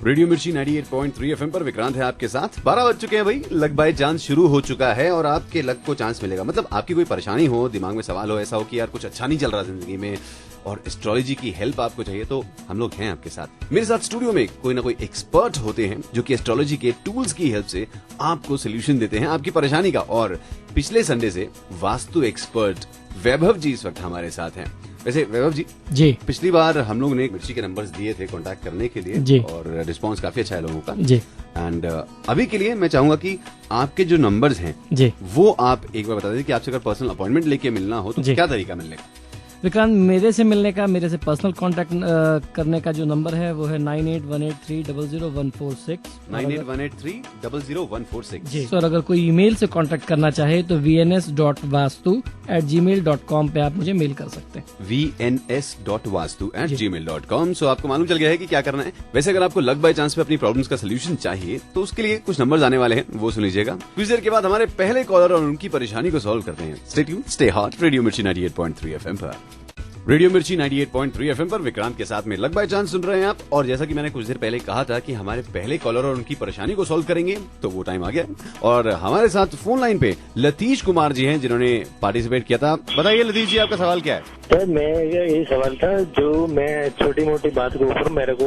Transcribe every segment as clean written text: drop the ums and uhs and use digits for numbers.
Radio मिर्ची 98.3 FM पर विक्रांत है आपके साथ। 12 बज चुके हैं भाई, लक बाय चांस शुरू हो चुका है और आपके लक को चांस मिलेगा। मतलब आपकी कोई परेशानी हो, दिमाग में सवाल हो, ऐसा हो कि यार कुछ अच्छा नहीं चल रहा जिंदगी में और एस्ट्रोलॉजी की हेल्प आपको चाहिए, तो हम लोग हैं आपके साथ। मेरे साथ स्टूडियो में कोई ना कोई एक्सपर्ट होते हैं जो कि एस्ट्रोलॉजी के टूल्स की हेल्प से आपको सोल्यूशन देते हैं आपकी परेशानी का। और पिछले संडे से वास्तु एक्सपर्ट वैभव जी इस वक्त हमारे साथ हैं। वैसे वैभव जी, पिछली बार हम लोग ने मिर्ची के नंबर्स दिए थे कांटेक्ट करने के लिए और रिस्पांस काफी अच्छा है लोगों का जी। एंड अभी के लिए मैं चाहूंगा कि आपके जो नंबर्स हैं जी वो आप एक बार बता दें कि आपसे अगर पर्सनल अपॉइंटमेंट लेके मिलना हो तो क्या तरीका मिलने का। विक्रांत, मेरे से मिलने का, मेरे से पर्सनल कांटेक्ट करने का जो नंबर है वो है 9818300146 9818300146 जी। और अगर कोई ईमेल से कांटेक्ट करना चाहे तो vns.vastu@gmail.com पे आप मुझे मेल कर सकते हैं। vns.vastu@gmail.com। सो आपको मालूम चल गया है कि क्या करना है। वैसे अगर आपको लक बाय चांस पे अपनी प्रॉब्लम्स का सोल्यूशन चाहिए तो उसके लिए कुछ नंबर्स आने वाले हैं, वो सुन लीजिएगा। कुछ देर के बाद हमारे पहले कॉलर और उनकी परेशानी को सॉल्व करते हैं। Stay tuned, stay hot, radio मिर्ची 98.3 एफएम पर। रेडियो मिर्ची 98.3 एफएम पर विक्रांत के साथ में लक बाय चांस सुन रहे हैं आप। और जैसा कि मैंने कुछ देर पहले कहा था कि हमारे पहले कॉलर और उनकी परेशानी को सॉल्व करेंगे, तो वो टाइम आ गया। और हमारे साथ फोन लाइन पे लतीश कुमार जी हैं जिन्होंने पार्टिसिपेट किया था। बताइए लतीश जी, आपका सवाल क्या है? सर, मैं यही सवाल था, जो मैं छोटी मोटी बात के ऊपर मेरे को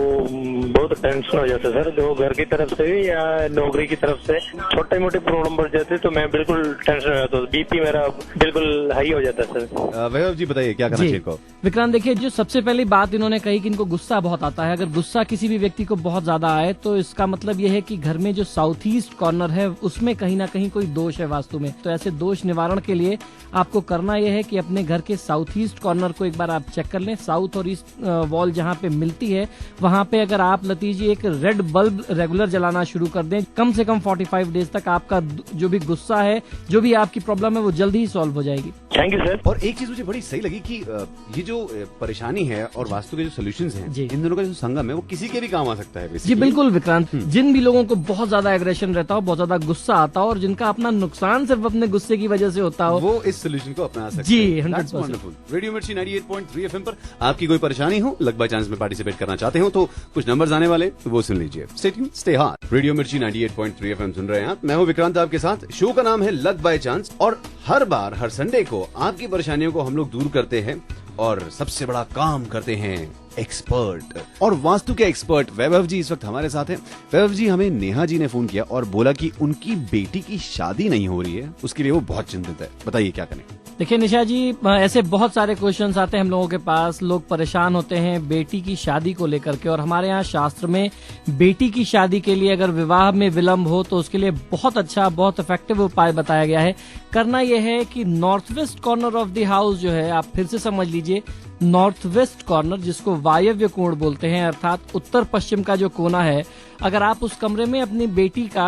बहुत टेंशन हो जाता है सर, जो घर की तरफ से या नौकरी की तरफ से छोटे मोटे प्रॉब्लम बढ़ जाते तो मैं बिल्कुल टेंशन हो जाता हूँ, बीपी मेरा बिल्कुल हाई हो जाता है सर। वैभव जी बताइए क्या करना चाहिए को? विक्रांत देखिए, जो सबसे पहली बात इन्होंने कही कि इनको गुस्सा बहुत आता है। अगर गुस्सा किसी भी व्यक्ति को बहुत ज्यादा आए तो इसका मतलब ये है कि घर में जो साउथ ईस्ट कॉर्नर है उसमें कहीं ना कहीं कोई दोष है वास्तु में। तो ऐसे दोष निवारण के लिए आपको करना यह है कि अपने घर के साउथ ईस्ट कॉर्नर को एक बार आप चेक कर लें। साउथ और ईस्ट वॉल जहाँ पे मिलती है वहाँ पे अगर आप लतीश जी एक रेड बल्ब रेगुलर जलाना शुरू कर दें, कम से कम 45 डेज तक आपका जो भी गुस्सा है, जो भी आपकी प्रॉब्लम है, वो जल्दी ही सॉल्व हो जाएगी। Thank you sir. और एक चीज मुझे बड़ी सही लगी कि ये जो परेशानी है और वास्तु के जो सोल्यूशंस हैं, इन दोनों का जो संगम है वो किसी के भी काम आ सकता है। जी बिल्कुल विक्रांत, जिन भी लोगों को बहुत ज्यादा एग्रेशन रहता हो, बहुत ज्यादा गुस्सा आता हो और जिनका अपना नुकसान सिर्फ अपने गुस्से की वजह से होता हो, वो इस सोल्यूशन को अपना सकते जी हैं। 100%। रेडियो मिर्ची 98.3 एफएम पर आपकी कोई परेशानी हो, लक बाय चांस में पार्टिसिपेट करना चाहते हो तो कुछ नंबर्स आने वाले, वो सुन लीजिए। Stay tuned, stay hot. Radio मिर्ची 98.3 एफएम सुन रहे हैं आप। मैं हूं विक्रांत आपके साथ। शो का नाम है लक बाय चांस और हर बार हर संडे को आपकी परेशानियों को हम लोग दूर करते हैं और सबसे बड़ा काम करते हैं एक्सपर्ट। और वास्तु के एक्सपर्ट वैभव जी इस वक्त हमारे साथ हैं। वैभव जी, हमें नेहा जी ने फोन किया और बोला कि उनकी बेटी की शादी नहीं हो रही है, उसके लिए वो बहुत चिंतित है। बताइए क्या करें? देखिए निशा जी, ऐसे बहुत सारे क्वेश्चंस आते हैं हम लोगों के पास। लोग परेशान होते हैं बेटी की शादी को लेकर के, और हमारे यहाँ शास्त्र में बेटी की शादी के लिए अगर विवाह में विलंब हो तो उसके लिए बहुत अच्छा, बहुत इफेक्टिव उपाय बताया गया है। करना यह है कि north west corner of the house जो है, आप फिर से समझ लीजिए, नॉर्थ वेस्ट कॉर्नर जिसको वायव्य कोण बोलते हैं, अर्थात उत्तर पश्चिम का जो कोना है, अगर आप उस कमरे में अपनी बेटी का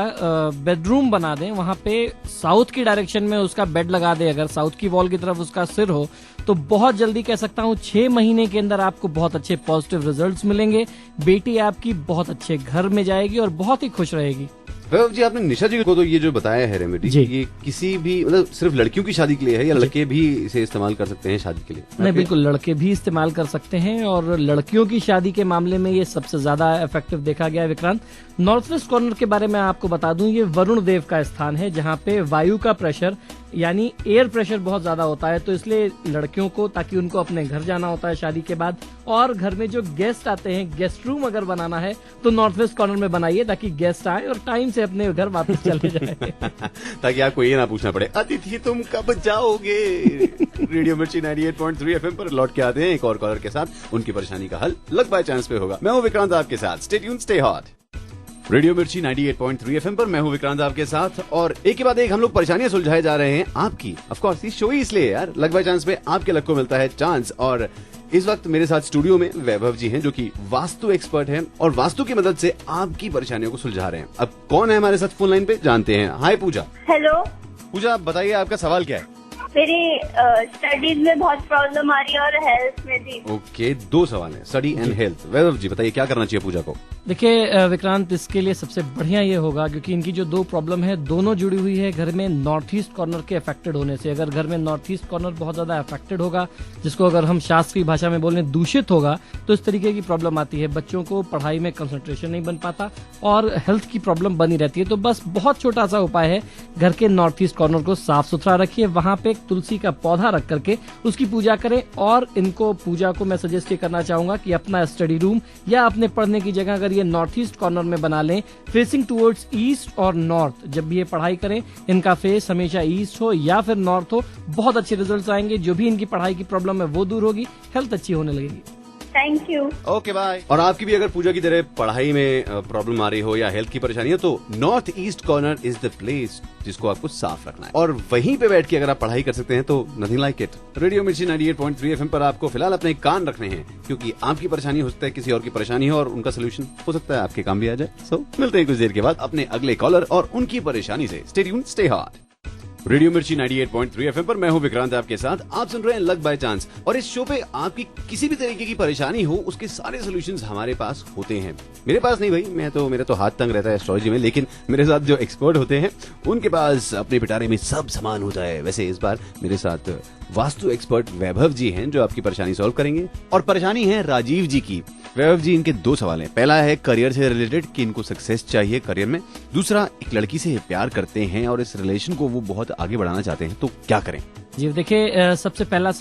बेडरूम बना दें, वहां पे साउथ की डायरेक्शन में उसका बेड लगा दें, अगर साउथ की वॉल की तरफ उसका सिर हो, तो बहुत जल्दी कह सकता हूँ 6 महीने के अंदर आपको बहुत अच्छे पॉजिटिव रिजल्ट्स मिलेंगे। बेटी आपकी बहुत अच्छे घर में जाएगी और बहुत ही खुश रहेगी। वैभव जी, आपने निशा जी को तो ये जो बताया है रेमेडी, ये किसी भी मतलब सिर्फ लड़कियों की शादी के लिए है या लड़के भी इसे इस्तेमाल कर सकते हैं शादी के लिए? नहीं, बिल्कुल लड़के भी इस्तेमाल कर सकते हैं और लड़कियों की शादी के मामले में ये सबसे ज्यादा इफेक्टिव देखा गया है। विक्रांत, नॉर्थ वेस्ट कॉर्नर के बारे में आपको बता दूं, ये वरुण देव का स्थान है जहाँ पे वायु का प्रेशर यानी एयर प्रेशर बहुत ज्यादा होता है। तो इसलिए लड़कियों को, ताकि उनको अपने घर जाना होता है शादी के बाद, और घर में जो गेस्ट आते हैं, गेस्ट रूम अगर बनाना है तो नॉर्थ वेस्ट कॉर्नर में बनाइए ताकि गेस्ट आए और टाइम से अपने घर वापस चले जाए ताकि आपको ये ना पूछना पड़े अतिथि तुम कब जाओगे। रेडियो मिर्ची 98.3 एफएम पर लौट के आते हैं एक और कॉलर के साथ। उनकी परेशानी का हल लक बाय चांस पे होगा। मैं हूँ विक्रांत आपके साथ। Stay tuned, stay hot. Radio मिर्ची 98.3 एफएम पर मैं हूं विक्रांत आपके साथ और एक के बाद एक हम लोग परेशानियां सुलझाए जा रहे हैं आपकी। ऑफ कोर्स ये शो ही इसलिए यार, लक बाय चांस पे आपके लक को मिलता है चांस। और इस वक्त मेरे साथ स्टूडियो में वैभव जी हैं जो कि वास्तु एक्सपर्ट हैं और वास्तु की मदद से आपकी परेशानियों को सुलझा रहे हैं। अब कौन है हमारे साथ फोन लाइन पे, जानते हैं। हाय पूजा। हेलो पूजा, आप बताइए आपका सवाल क्या है? मेरी स्टडीज में बहुत प्रॉब्लम आ रही है और हेल्थ में भी। ओके, 2 सवाल है, स्टडी एंड हेल्थ। वैभव जी बताइए क्या करना चाहिए पूजा को? देखिए विक्रांत, इसके लिए सबसे बढ़िया ये होगा क्योंकि इनकी जो दो प्रॉब्लम है दोनों जुड़ी हुई है घर में नॉर्थ ईस्ट कॉर्नर के अफेक्टेड होने से। अगर घर में नॉर्थ ईस्ट कॉर्नर बहुत ज्यादा अफेक्टेड होगा, जिसको अगर हम शास्त्रीय भाषा में बोलें दूषित होगा, तो इस तरीके की प्रॉब्लम आती है। बच्चों को पढ़ाई में कंसंट्रेशन नहीं बन पाता और हेल्थ की प्रॉब्लम बनी रहती है। तो बस बहुत छोटा सा उपाय है, घर के नॉर्थ ईस्ट कॉर्नर को साफ सुथरा रखिए, वहां पे एक तुलसी का पौधा रख करके उसकी पूजा करें। और इनको पूजा को मैं सजेस्ट करना चाहूंगा कि अपना स्टडी रूम या अपने पढ़ने की जगह अगर ये नॉर्थ ईस्ट कॉर्नर में बना लें, फेसिंग टुवर्ड्स ईस्ट और नॉर्थ। जब भी ये पढ़ाई करें, इनका फेस हमेशा ईस्ट हो या फिर नॉर्थ हो, बहुत अच्छे रिजल्ट्स आएंगे। जो भी इनकी पढ़ाई की प्रॉब्लम है वो दूर होगी, हेल्थ अच्छी होने लगेगी। Thank you. Okay bye. और आपकी भी अगर पूजा की तरह पढ़ाई में प्रॉब्लम आ रही हो या हेल्थ की परेशानी हो, तो north east corner is the place जिसको आपको साफ रखना है। और वहीं पे बैठ के अगर आप पढ़ाई कर सकते हैं तो नथिंग लाइक इट। रेडियो मिर्ची 98.3 FM पर आपको फिलहाल अपने कान रखने हैं, क्योंकि आपकी परेशानी हो सकता है किसी और की परेशानी हो और उनका सोल्यूशन हो सकता है आपके काम भी आ जाए। सो मिलते हैं कुछ देर के बाद अपने अगले कॉलर और उनकी परेशानी से। Stay tuned, stay hot. Radio मिर्ची 98.3 FM पर मैं हूं विक्रांत आपके साथ। आप सुन रहे हैं लक बाय चांस, और इस शो पे आपकी किसी भी तरीके की परेशानी हो उसके सारे सॉल्यूशंस हमारे पास होते हैं। मेरे पास नहीं भाई, मेरा तो हाथ तंग रहता है एस्ट्रोलॉजी में, लेकिन मेरे साथ जो एक्सपर्ट होते हैं उनके पास अपने पिटारे में सब सामान होता है। वैसे इस बार मेरे साथ वास्तु एक्सपर्ट वैभव जी हैं जो आपकी परेशानी सॉल्व करेंगे। और परेशानी है राजीव जी की। वैभव जी, इनके दो सवाल हैं। पहला है करियर से रिलेटेड कि इनको सक्सेस चाहिए करियर में। दूसरा, एक लड़की से प्यार करते हैं और इस रिलेशन को वो बहुत आगे बढ़ाना चाहते हैं, तो क्या करें? जी देखिए, सबसे पहले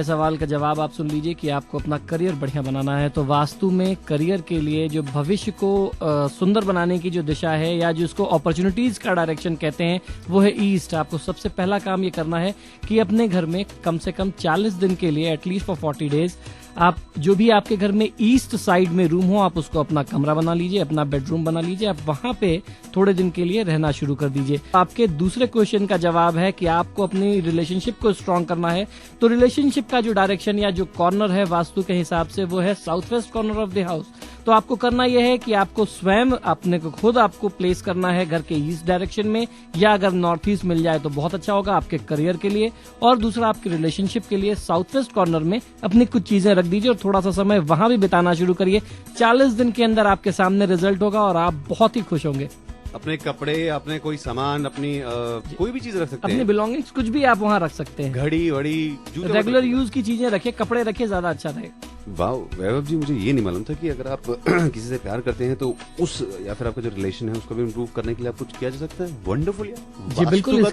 सवाल का जवाब आप सुन लीजिए कि आपको अपना करियर बढ़िया बनाना है। तो वास्तु में करियर के लिए जो भविष्य को सुंदर बनाने की जो दिशा है या जिसको अपॉर्चुनिटीज का डायरेक्शन कहते हैं, वो है ईस्ट। आपको सबसे पहला काम ये करना है कि अपने घर में कम से कम 40 दिन के लिए, एटलीस्ट फॉर 40 डेज, आप जो भी आपके घर में ईस्ट साइड में रूम हो, आप उसको अपना कमरा बना लीजिए, अपना बेडरूम बना लीजिए। आप वहां पे थोड़े दिन के लिए रहना शुरू कर दीजिए। आपके दूसरे क्वेश्चन का जवाब है कि आपको अपनी रिलेशनशिप को स्ट्रॉन्ग करना है। तो रिलेशनशिप का जो डायरेक्शन या जो कॉर्नर है वास्तु के हिसाब से, वो है south west corner of the house. तो आपको करना यह है कि आपको स्वयं अपने को खुद आपको प्लेस करना है घर के ईस्ट डायरेक्शन में, या अगर नॉर्थ ईस्ट मिल जाए तो बहुत अच्छा होगा आपके करियर के लिए। और दूसरा, आपके रिलेशनशिप के लिए साउथ वेस्ट कॉर्नर में अपनी कुछ चीजें रख दीजिए और थोड़ा सा समय वहां भी बिताना शुरू करिए। 40 दिन के अंदर आपके सामने रिजल्ट होगा और आप बहुत ही खुश होंगे। अपने कपड़े, अपने कोई सामान, अपनी कोई भी चीज रख सकते हैं, अपनी बिलोंगिंग्स कुछ भी आप वहाँ रख सकते हैं। घड़ी वड़ी, जूते, रेगुलर यूज की चीजें रखिए, कपड़े रखिए, ज्यादा अच्छा रहेगा। वाह वैभव जी, मुझे ये नहीं मालूम था कि अगर आप किसी से प्यार करते हैं तो उस या फिर आपका जो रिलेशन है उसको भी इम्प्रूव करने के लिए आप कुछ किया जा सकता है। वंडरफुल यार। जी बिल्कुल,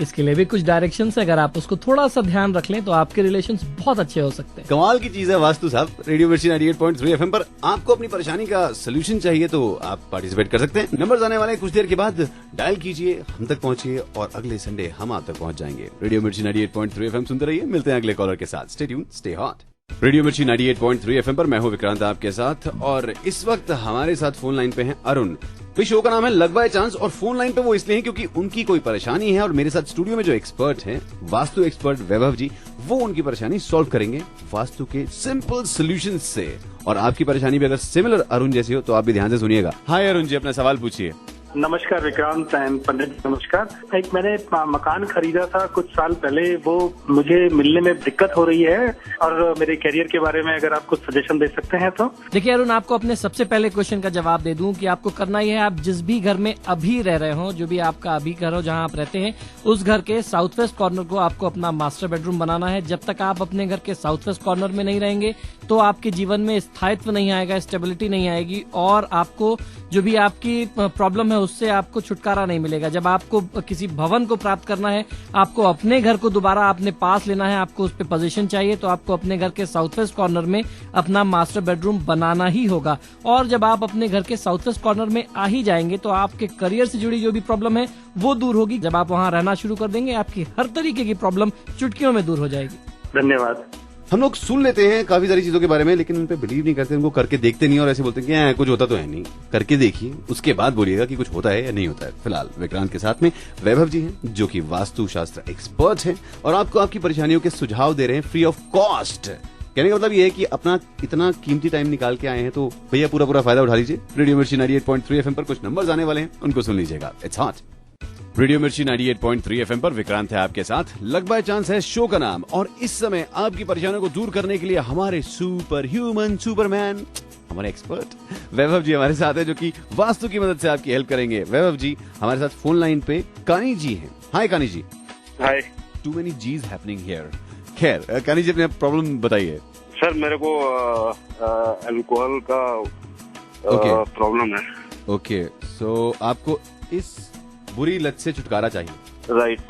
इसके लिए भी कुछ डायरेक्शंस है। अगर आप उसको थोड़ा सा ध्यान रख लें तो आपके रिलेशंस बहुत अच्छे हो सकते हैं। कमाल की चीज है वास्तु साहब। रेडियो मिर्ची 98.3 FM पर आपको अपनी परेशानी का सोल्यूशन चाहिए तो आप पार्टिसिपेट कर सकते हैं। नंबर आने वाले कुछ देर के बाद डायल कीजिए, हम तक पहुंचिए और अगले संडे हम आप तक पहुंच जाएंगे। रेडियो मिर्ची 98.3 FM सुनते रहिए। मिलते हैं अगले कॉलर के साथ। Stay tuned, stay hot. Radio मिर्ची 98.3 FM पर मैं हूं विक्रांत आपके साथ, और इस वक्त हमारे साथ फोन लाइन पे हैं अरुण। तो शो का नाम है लक बाय चांस, और फोन लाइन पे वो इसलिए है क्योंकि उनकी कोई परेशानी है और मेरे साथ स्टूडियो में जो एक्सपर्ट हैं, वास्तु एक्सपर्ट वैभव जी, वो उनकी परेशानी सॉल्व करेंगे वास्तु के सिंपल सॉल्यूशंस से। और आपकी परेशानी भी अगर सिमिलर अरुण जैसी हो तो आप भी ध्यान से सुनिएगा। हाय अरुण जी, अपना सवाल पूछिए। नमस्कार विक्रांत एंड पंडित, नमस्कार। एक मैंने मकान खरीदा था कुछ साल पहले, वो मुझे मिलने में दिक्कत हो रही है, और मेरे करियर के बारे में अगर आप कुछ सजेशन दे सकते हैं तो। देखिए अरुण, आपको अपने सबसे पहले क्वेश्चन का जवाब दे दूं कि आपको करना यह है, आप जिस भी घर में अभी रह रहे हो, जो भी आपका अभी घर हो जहां आप रहते हैं, उस घर के साउथ वेस्ट कॉर्नर को आपको अपना मास्टर बेडरूम बनाना है। जब तक आप अपने घर के साउथ वेस्ट कॉर्नर में नहीं रहेंगे तो आपके जीवन में स्थायित्व नहीं आएगा, स्टेबिलिटी नहीं आएगी, और आपको जो भी आपकी प्रॉब्लम है उससे आपको छुटकारा नहीं मिलेगा। जब आपको किसी भवन को प्राप्त करना है, आपको अपने घर को दोबारा अपने पास लेना है, आपको उस पर पोजीशन चाहिए, तो आपको अपने घर के साउथ वेस्ट कॉर्नर में अपना मास्टर बेडरूम बनाना ही होगा। और जब आप अपने घर के साउथ वेस्ट कॉर्नर में आ ही जाएंगे तो आपके करियर से जुड़ी जो भी प्रॉब्लम है वो दूर होगी। जब आप वहां रहना शुरू कर देंगे, आपकी हर तरीके की प्रॉब्लम चुटकियों में दूर हो जाएगी। धन्यवाद। हम लोग सुन लेते हैं काफी सारी चीजों के बारे में, लेकिन उन पे बिलीव नहीं करते, उनको करके देखते नहीं और ऐसे बोलते हैं कि कुछ होता तो है नहीं। करके देखिए, उसके बाद बोलिएगा कि कुछ होता है या नहीं होता है। फिलहाल विक्रांत के साथ में वैभव जी हैं जो कि वास्तु शास्त्र एक्सपर्ट हैं और आपको आपकी परेशानियों के सुझाव दे रहे हैं फ्री ऑफ कॉस्ट। कहने का मतलब ये है कि अपना इतना कीमती टाइम निकाल के आए हैं तो भैया पूरा फायदा उठा लीजिए। रेडियो मिर्ची 98.3 FM पर कुछ नंबर्स आने वाले हैं, उनको सुन लीजिएगा। It's hot. रेडियो मिर्ची 98.3 FM पर विक्रांत है आपके साथ। लक बाय चांस है शो का नाम, और इस समय आपकी परेशानियों को दूर करने के लिए हमारे सुपर ह्यूमन सुपरमैन हमारे एक्सपर्ट वैभव जी हमारे साथ है, जो कि वास्तु की मदद से आपकी हेल्प करेंगे। वैभव जी हमारे साथ फोन लाइन पे कानी जी हैं। हाय कानी जी। Hi. Too many jeez happening here. खैर कानी जी अपने प्रॉब्लम बताइए। सर मेरे को अल्कोहल का प्रॉब्लम है। ओके, सो आपको इस बुरी लत से छुटकारा चाहिए। राइट।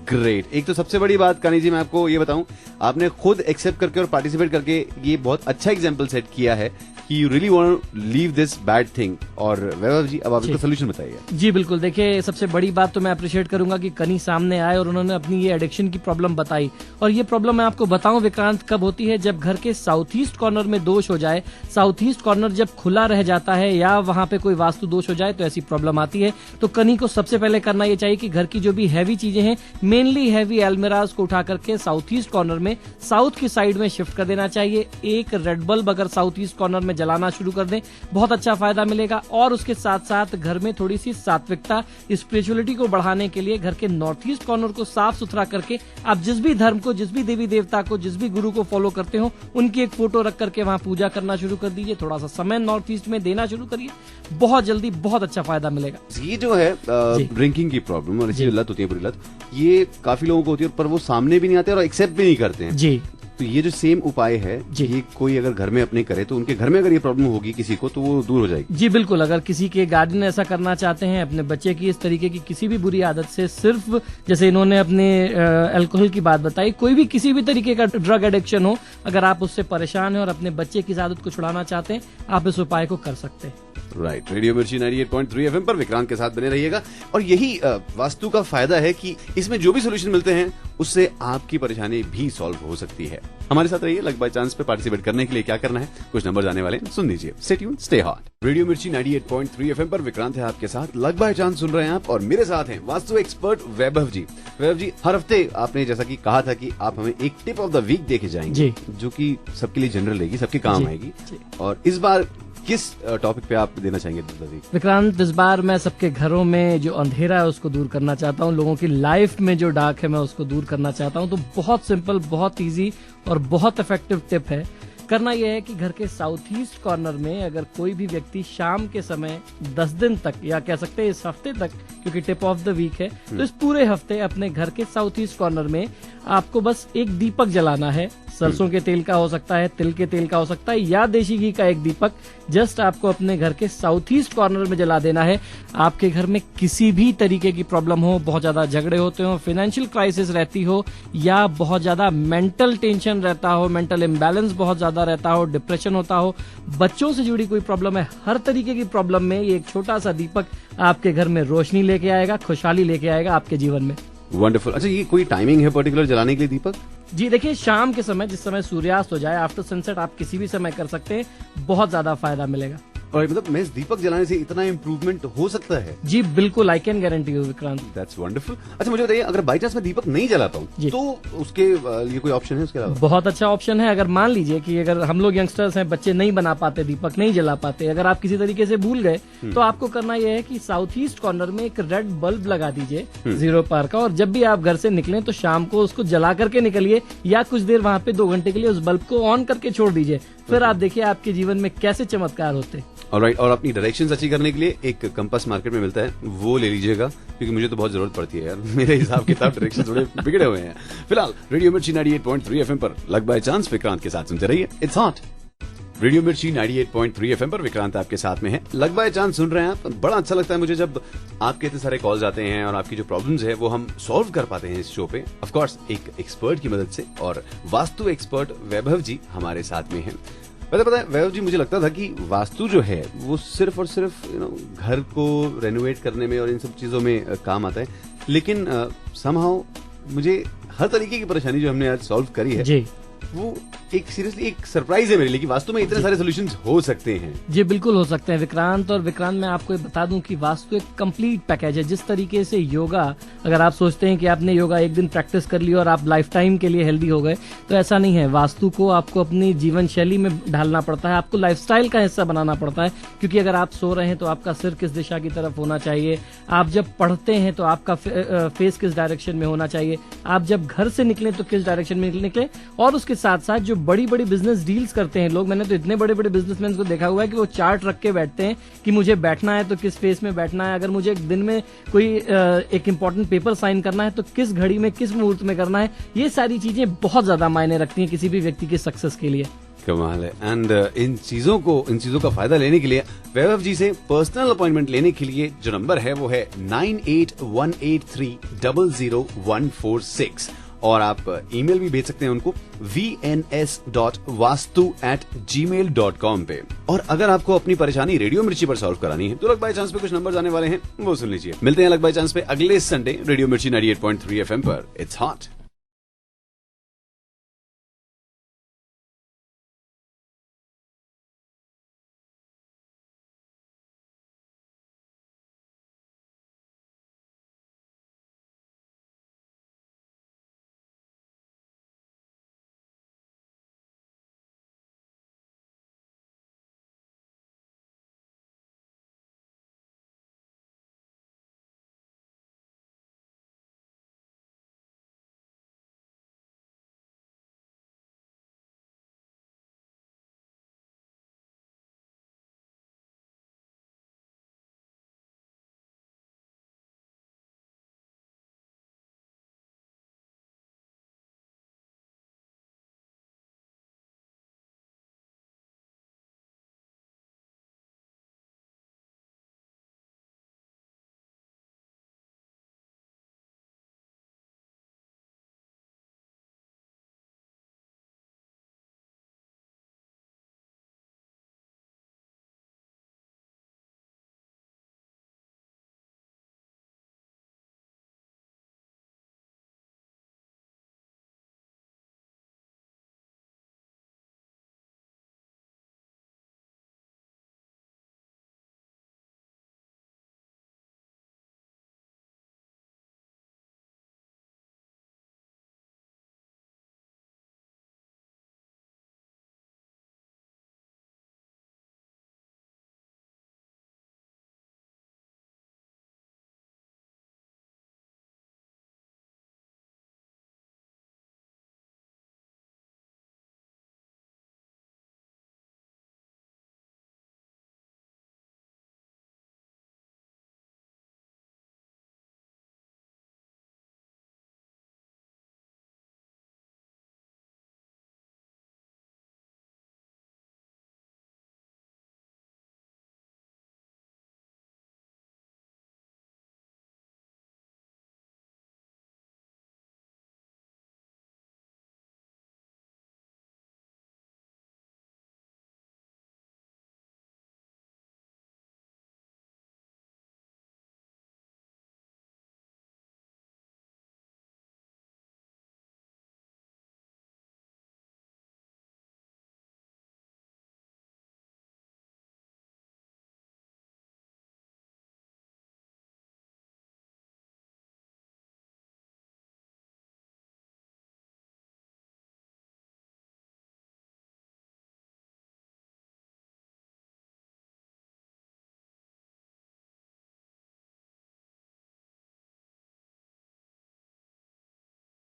ग्रेट। एक तो सबसे बड़ी बात कानी जी मैं आपको ये बताऊं, आपने खुद एक्सेप्ट करके और पार्टिसिपेट करके ये बहुत अच्छा एग्जांपल सेट किया है कि you really want to leave this bad thing. और वैभव जी अब आप इसका सोल्यूशन बताइए। जी बिल्कुल, देखिए सबसे बड़ी बात तो मैं अप्रिशिएट करूंगा कि कनी सामने आए और उन्होंने अपनी ये एडिक्शन की प्रॉब्लम बताई। और ये प्रॉब्लम मैं आपको बताऊं विक्रांत कब होती है, जब घर के साउथ ईस्ट कॉर्नर में दोष हो जाए। साउथ ईस्ट कॉर्नर जब खुला रह जाता है या वहां पे कोई वास्तु दोष हो जाए तो ऐसी प्रॉब्लम आती है। तो कनी को सबसे पहले करना ये चाहिए कि घर की जो भी हैवी चीजें हैं, मेनली हैवी अलमिराज को उठा करके साउथ ईस्ट कॉर्नर में साउथ की साइड में शिफ्ट कर देना चाहिए। एक रेड बल्ब अगर साउथ ईस्ट कॉर्नर में जलाना शुरू कर दें, बहुत अच्छा फायदा मिलेगा। और उसके साथ साथ घर में थोड़ी सी सात्विकता, स्पिरिचुअलिटी को बढ़ाने के लिए घर के नॉर्थ ईस्ट कॉर्नर को साफ सुथरा करके आप जिस भी धर्म को, जिस भी देवी देवता को, जिस भी गुरु को फॉलो करते हो, उनकी एक फोटो रख करके वहां पूजा करना शुरू कर दीजिए। थोड़ा सा समय नॉर्थ ईस्ट में देना शुरू करिए, बहुत जल्दी बहुत अच्छा फायदा मिलेगा। ये जो है ड्रिंकिंग की प्रॉब्लम और इसकी लत होती है, बुरी लत, ये काफी लोगों को होती है पर वो सामने भी नहीं आते और एक्सेप्ट भी नहीं करते हैं। जी, तो ये जो सेम उपाय है ये कोई अगर घर में अपने करे तो उनके घर में अगर ये प्रॉब्लम होगी किसी को तो वो दूर हो जाएगी। जी बिल्कुल, अगर किसी के गार्डियन ऐसा करना चाहते हैं अपने बच्चे की इस तरीके की किसी भी बुरी आदत से, सिर्फ जैसे इन्होंने अपने अल्कोहल की बात बताई, कोई भी किसी भी तरीके का ड्रग एडिक्शन हो, अगर आप उससे परेशान हैं और अपने बच्चे की इस आदत को छुड़ाना चाहते हैं, आप इस उपाय को कर सकते हैं। राइट। रेडियो मिर्ची 98.3 FM पर विक्रांत के साथ बने रहिएगा। और यही वास्तु का फायदा है कि इसमें जो भी सोल्यूशन मिलते हैं उससे आपकी परेशानी भी सॉल्व हो सकती है। हमारे साथ रहिए। लक बाय चांस पे पार्टिसिपेट करने के लिए क्या करना है, कुछ नंबर आने वाले सुन लीजिए। Stay tuned, stay hot. Radio मिर्ची 98.3 FM पर विक्रांत है आपके साथ। लक बाय चांस सुन रहे हैं आप और मेरे साथ हैं वास्तु एक्सपर्ट वैभव जी। वैभव जी, हर हफ्ते आपने जैसा कि कहा था कि आप हमें एक टिप ऑफ द वीक देके जाएंगे जो कि सबके लिए जनरल रहेगी, सबके काम आएगी। और इस बार किस टॉपिक पे आप देना चाहेंगे विक्रांत? इस बार मैं सबके घरों में जो अंधेरा है उसको दूर करना चाहता हूँ, लोगों की लाइफ में जो डार्क है मैं उसको दूर करना चाहता हूँ। तो बहुत सिंपल, बहुत इजी और बहुत इफेक्टिव टिप है। करना यह है कि घर के साउथ ईस्ट कॉर्नर में अगर कोई भी व्यक्ति शाम के समय 10 दिन तक, या कह सकते हैं इस हफ्ते तक, क्योंकि टिप ऑफ द वीक है, तो इस पूरे हफ्ते अपने घर के साउथ ईस्ट कॉर्नर में आपको बस एक दीपक जलाना है। सरसों के तेल का हो सकता है, तिल के तेल का हो सकता है, या देशी घी का एक दीपक जस्ट आपको अपने घर के साउथ ईस्ट कॉर्नर में जला देना है। आपके घर में किसी भी तरीके की प्रॉब्लम हो, बहुत ज्यादा झगड़े होते हो, फाइनेंशियल क्राइसिस रहती हो, या बहुत ज्यादा मेंटल टेंशन रहता हो, मेंटल इम्बैलेंस बहुत ज्यादा रहता हो, डिप्रेशन होता हो, बच्चों से जुड़ी कोई प्रॉब्लम है, हर तरीके की प्रॉब्लम में ये एक छोटा सा दीपक आपके घर में रोशनी लेके आएगा, खुशहाली लेके आएगा आपके जीवन में। वंडरफुल। अच्छा, ये कोई टाइमिंग है पर्टिकुलर जलाने के लिए दीपक? जी देखिए, शाम के समय, जिस समय सूर्यास्त हो जाए, आफ्टर सनसेट, आप किसी भी समय कर सकते हैं, बहुत ज्यादा फायदा मिलेगा। और मतलब मैं इस दीपक जलाने से इतना इम्प्रूवमेंट हो सकता है? जी बिल्कुल, I can guarantee you Vikrant. That's wonderful. अच्छा मुझे बताइए, अगर बाई चांस मैं दीपक नहीं जलाता हूँ तो उसके लिए कोई ऑप्शन है उसके अलावा? बहुत अच्छा ऑप्शन है। अगर मान लीजिए कि अगर हम लोग यंगस्टर्स हैं, बच्चे नहीं बना पाते, दीपक नहीं जला पाते, अगर आप किसी तरीके से भूल गए तो आपको करना यह है कि साउथ ईस्ट कॉर्नर में एक रेड बल्ब लगा दीजिए 0 पार का, और जब भी आप घर से निकलें तो शाम को उसको जला करके निकलिए, या कुछ देर वहाँ पे 2 घंटे के लिए उस बल्ब को ऑन करके छोड़ दीजिए। फिर आप देखिए आपके जीवन में कैसे चमत्कार होते हैं। ऑलराइट। और अपनी डायरेक्शंस अच्छी करने के लिए एक कंपास मार्केट में मिलता है, वो ले लीजिएगा, क्योंकि मुझे तो बहुत जरूरत पड़ती है यार। मेरे हिसाब किताब डायरेक्शन थोड़े बिगड़े हुए हैं। फिलहाल रेडियो मिर्ची 98.3 FM पर लक बाय चांस विक्रांत के साथ सुनते रहिए। It's hot. रेडियो मिर्ची 98.3 FM पर विक्रांत आपके साथ में है। लक बाय चांस सुन रहे हैं आप। बड़ा अच्छा लगता है मुझे जब आपके इतने सारे कॉल्स आते हैं और आपकी जो प्रॉब्लम्स है वो हम सॉल्व कर पाते हैं इस शो पे, ऑफ कोर्स एक एक्सपर्ट की मदद से। और वास्तु एक्सपर्ट वैभव जी हमारे साथ में हैं। पता है वैभव जी, मुझे लगता था कि वास्तु जो है वो सिर्फ और सिर्फ घर को रेनोवेट करने में और इन सब चीजों में काम आता है, लेकिन समहाउ मुझे हर तरीके की परेशानी जो हमने आज सॉल्व करी है जी, वो एक सीरियसली एक सरप्राइज है मेरे लिए कि वास्तु में इतने सारे सॉल्यूशंस हो सकते हैं। जी बिल्कुल हो सकते हैं विक्रांत। और विक्रांत, मैं आपको बता दूं कि वास्तु एक कंप्लीट पैकेज है। जिस तरीके से योगा, अगर आप सोचते हैं कि आपने योगा एक दिन प्रैक्टिस कर लिया और आप लाइफ टाइम के लिए हेल्दी हो गए, तो ऐसा नहीं है। वास्तु को आपको अपनी जीवन शैली में ढालना पड़ता है, आपको लाइफस्टाइल का हिस्सा बनाना पड़ता है। क्योंकि अगर आप सो रहे हैं तो आपका सिर किस दिशा की तरफ होना चाहिए, आप जब पढ़ते हैं तो आपका फेस किस डायरेक्शन में होना चाहिए, आप जब घर से निकले तो किस डायरेक्शन में निकले, और उसके साथ साथ जो जो बड़ी बड़ी बिजनेस डील्स करते हैं लोग, मैंने तो इतने बड़े बड़े बिजनेसमैन को देखा हुआ है कि वो चार्ट रख के बैठते हैं कि मुझे बैठना है तो किस फेस में बैठना है, अगर मुझे एक दिन में कोई एक इंपॉर्टेंट पेपर साइन करना है तो किस घड़ी में किस मुहूर्त में करना है। ये सारी चीजें बहुत ज्यादा मायने रखती हैं किसी भी व्यक्ति की सक्सेस के लिए। कमाल है। एंड इन चीजों का फायदा लेने के लिए वैभव जी से पर्सनल अपॉइंटमेंट लेने के लिए जो नंबर है वो है 9818300146 और आप ईमेल भी भेज सकते हैं उनको vns.vastu@gmail.com पे। और अगर आपको अपनी परेशानी रेडियो मिर्ची पर सॉल्व करानी है तो लक बाय चांस पे कुछ नंबर आने वाले हैं, वो सुन लीजिए। मिलते हैं लक बाय चांस पे अगले संडे रेडियो मिर्ची 98.3 FM पर। It's hot.